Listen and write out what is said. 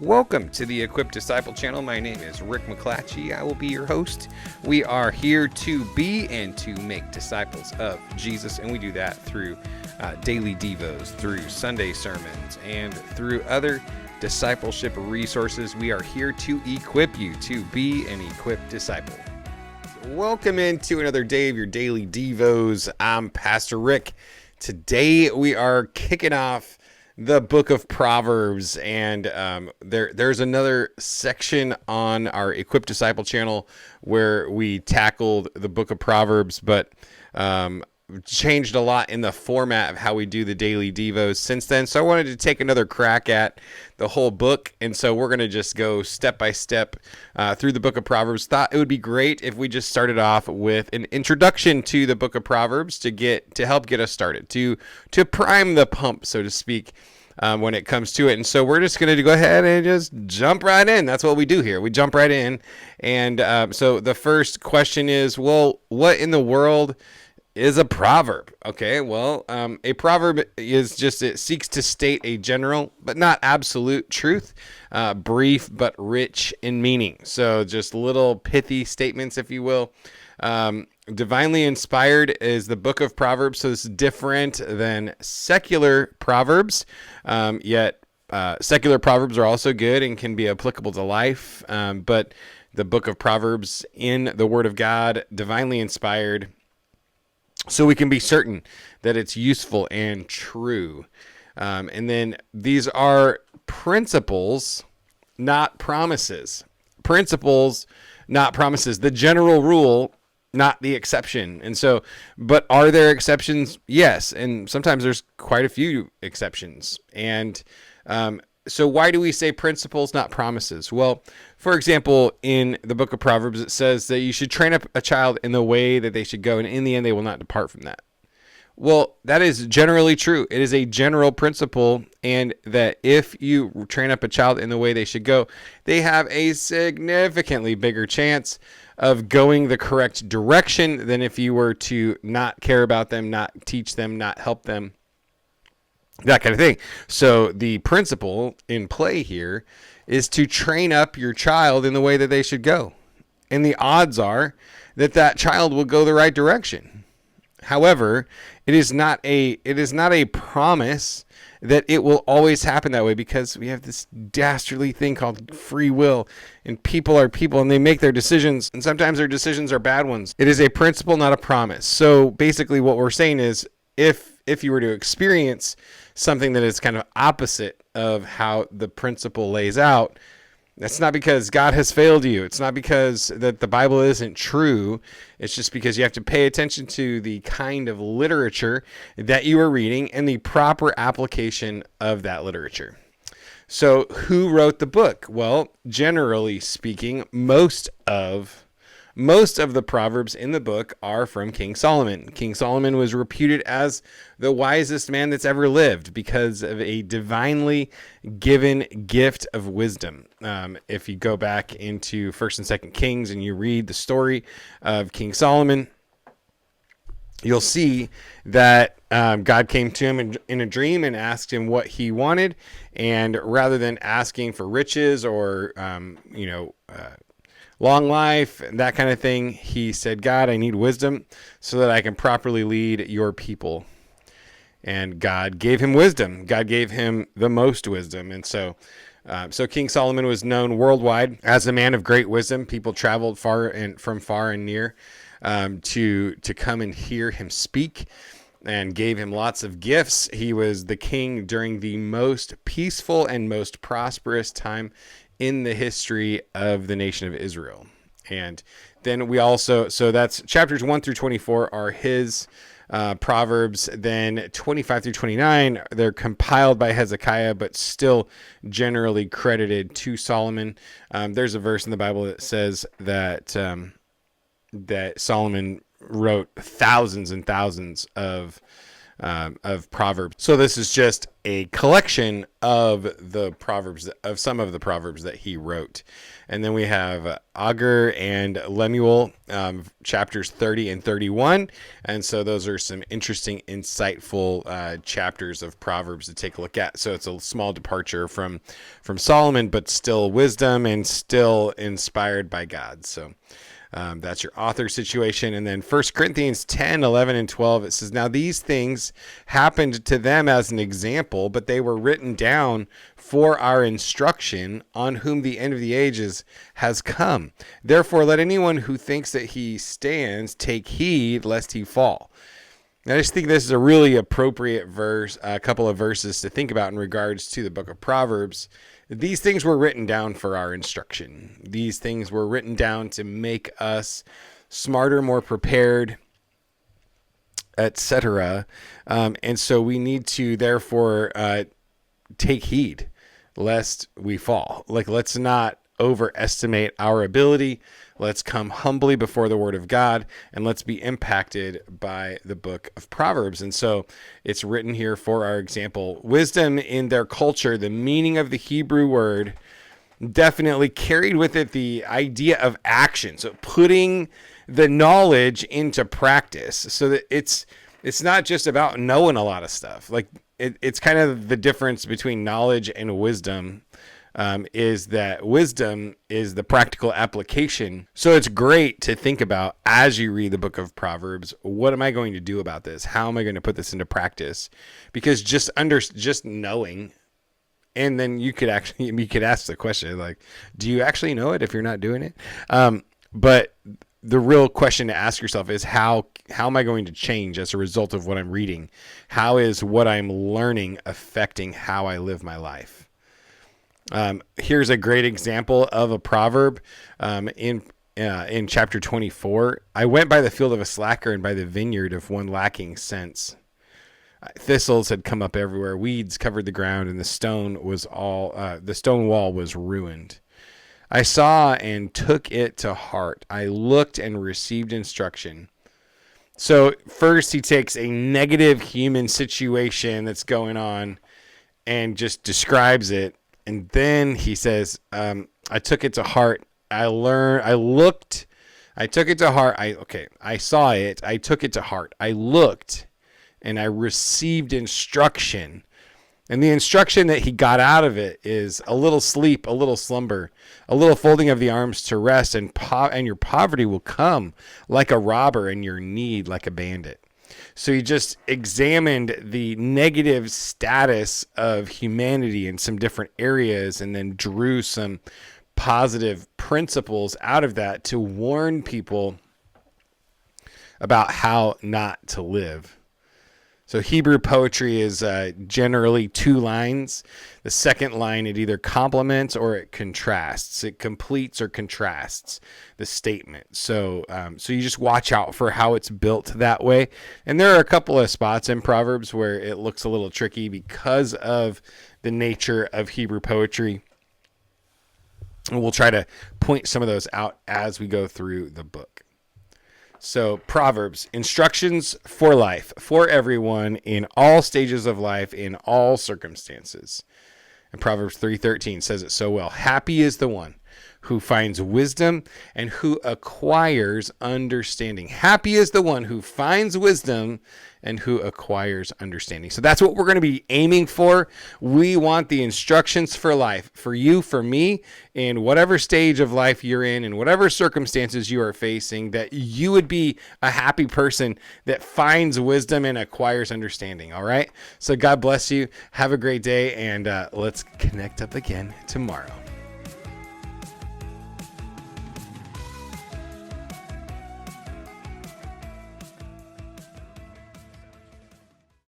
Welcome to the Equipped Disciple channel. My name is Rick McClatchy. I will be your host. We are here to be and to make disciples of Jesus, and we do that through daily devos, through Sunday sermons, and through other discipleship resources. We are here to equip you to be an equipped disciple. Welcome into another day of your daily devos. I'm Pastor Rick. Today we are kicking off the book of Proverbs, and there's another section on our Equipped Disciple channel where we tackled the book of Proverbs, but changed a lot in the format of how we do the daily devos since then. So I wanted to take another crack at the whole book, and so we're going to just go step by step through the book of Proverbs. Thought it would be great if we just started off with an introduction to the book of Proverbs to help get us started, to prime the pump, so to speak, when it comes to it. And so we're just going to go ahead and just jump right in. That's what we do here. We jump right in. And so the first question is, well, what in the world is a proverb? Okay, well, a proverb is just, it seeks to state a general but not absolute truth, brief but rich in meaning. So just little pithy statements, if you will. Divinely inspired is the book of Proverbs, so it's different than secular proverbs, yet secular proverbs are also good and can be applicable to life, but the book of Proverbs in the Word of God, divinely inspired, so we can be certain that it's useful and true. And then these are principles, not promises. Principles, not promises. The general rule, not the exception. And so, but are there exceptions? Yes. And sometimes there's quite a few exceptions. And so why do we say principles, not promises? Well, for example, in the book of Proverbs, it says that you should train up a child in the way that they should go, and in the end, they will not depart from that. Well, that is generally true. It is a general principle, and that if you train up a child in the way they should go, they have a significantly bigger chance of going the correct direction than if you were to not care about them, not teach them, not help them, that kind of thing. So the principle in play here is to train up your child in the way that they should go. And the odds are that that child will go the right direction. However, it is not a promise that it will always happen that way, because we have this dastardly thing called free will, and people are people, and they make their decisions, and sometimes their decisions are bad ones. It is a principle, not a promise. So basically what we're saying is, if you were to experience something that is kind of opposite of how the principle lays out, that's not because God has failed you. It's not because that the Bible isn't true. It's just because you have to pay attention to the kind of literature that you are reading and the proper application of that literature. So who wrote the book? Well, generally speaking, most of the Proverbs in the book are from King Solomon. King Solomon was reputed as the wisest man that's ever lived because of a divinely given gift of wisdom. If you go back into 1st and 2nd Kings and you read the story of King Solomon, you'll see that God came to him in a dream and asked him what he wanted. And rather than asking for riches or, long life, that kind of thing, he said, God, I need wisdom so that I can properly lead your people. And God gave him wisdom. God gave him the most wisdom. And so King Solomon was known worldwide as a man of great wisdom. People traveled from far and near to come and hear him speak, and gave him lots of gifts. He was the king during the most peaceful and most prosperous time in the history of the nation of Israel. And then we also, so that's chapters 1 through 24 are his Proverbs. Then 25 through 29, they're compiled by Hezekiah, but still generally credited to Solomon. There's a verse in the Bible that says that that Solomon wrote thousands and thousands of of Proverbs. So this is just a collection of the Proverbs, of some of the Proverbs that he wrote. And then we have Agur and Lemuel, chapters 30 and 31. And so those are some interesting, insightful chapters of Proverbs to take a look at. So it's a small departure from Solomon, but still wisdom and still inspired by God. So that's your author situation. And then 1 Corinthians 10, 11, and 12, it says, now these things happened to them as an example, but they were written down for our instruction, on whom the end of the ages has come. Therefore, let anyone who thinks that he stands take heed lest he fall. I just think this is a really appropriate verse, a couple of verses to think about in regards to the book of Proverbs. These things were written down for our instruction. These things were written down to make us smarter, more prepared, etc. And so we need to, therefore, take heed lest we fall. Like, let's not overestimate our ability. Let's come humbly before the word of God, and let's be impacted by the book of Proverbs. And so it's written here for our example. Wisdom in their culture, the meaning of the Hebrew word, definitely carried with it the idea of action. So putting the knowledge into practice, so that it's not just about knowing a lot of stuff. Like it's kind of the difference between knowledge and wisdom. Is that wisdom is the practical application. So it's great to think about as you read the book of Proverbs, what am I going to do about this? How am I going to put this into practice? Because just knowing, and then you could ask the question, like, do you actually know it if you're not doing it? But the real question to ask yourself is how am I going to change as a result of what I'm reading? How is what I'm learning affecting how I live my life? Here's a great example of a proverb in chapter 24. I went by the field of a slacker and by the vineyard of one lacking sense. Thistles had come up everywhere, weeds covered the ground, and the stone wall was ruined. I saw and took it to heart. I looked and received instruction. So first he takes a negative human situation that's going on and just describes it. And then he says, I took it to heart. I took it to heart. I saw it. I took it to heart. I looked and I received instruction. And the instruction that he got out of it is a little sleep, a little slumber, a little folding of the arms to rest, and your poverty will come like a robber and your need like a bandit. So he just examined the negative status of humanity in some different areas and then drew some positive principles out of that to warn people about how not to live. So Hebrew poetry is generally 2 lines. The second line, it either complements or it contrasts. It completes or contrasts the statement. So you just watch out for how it's built that way. And there are a couple of spots in Proverbs where it looks a little tricky because of the nature of Hebrew poetry. And we'll try to point some of those out as we go through the book. So Proverbs, instructions for life, for everyone in all stages of life, in all circumstances. And Proverbs 3:13 says it so well. Happy is the one who finds wisdom and who acquires understanding. Happy is the one who finds wisdom and who acquires understanding. So that's what we're going to be aiming for. We want the instructions for life, for you, for me, in whatever stage of life you're in whatever circumstances you are facing, that you would be a happy person that finds wisdom and acquires understanding. All right. So God bless you. Have a great day, and let's connect up again tomorrow.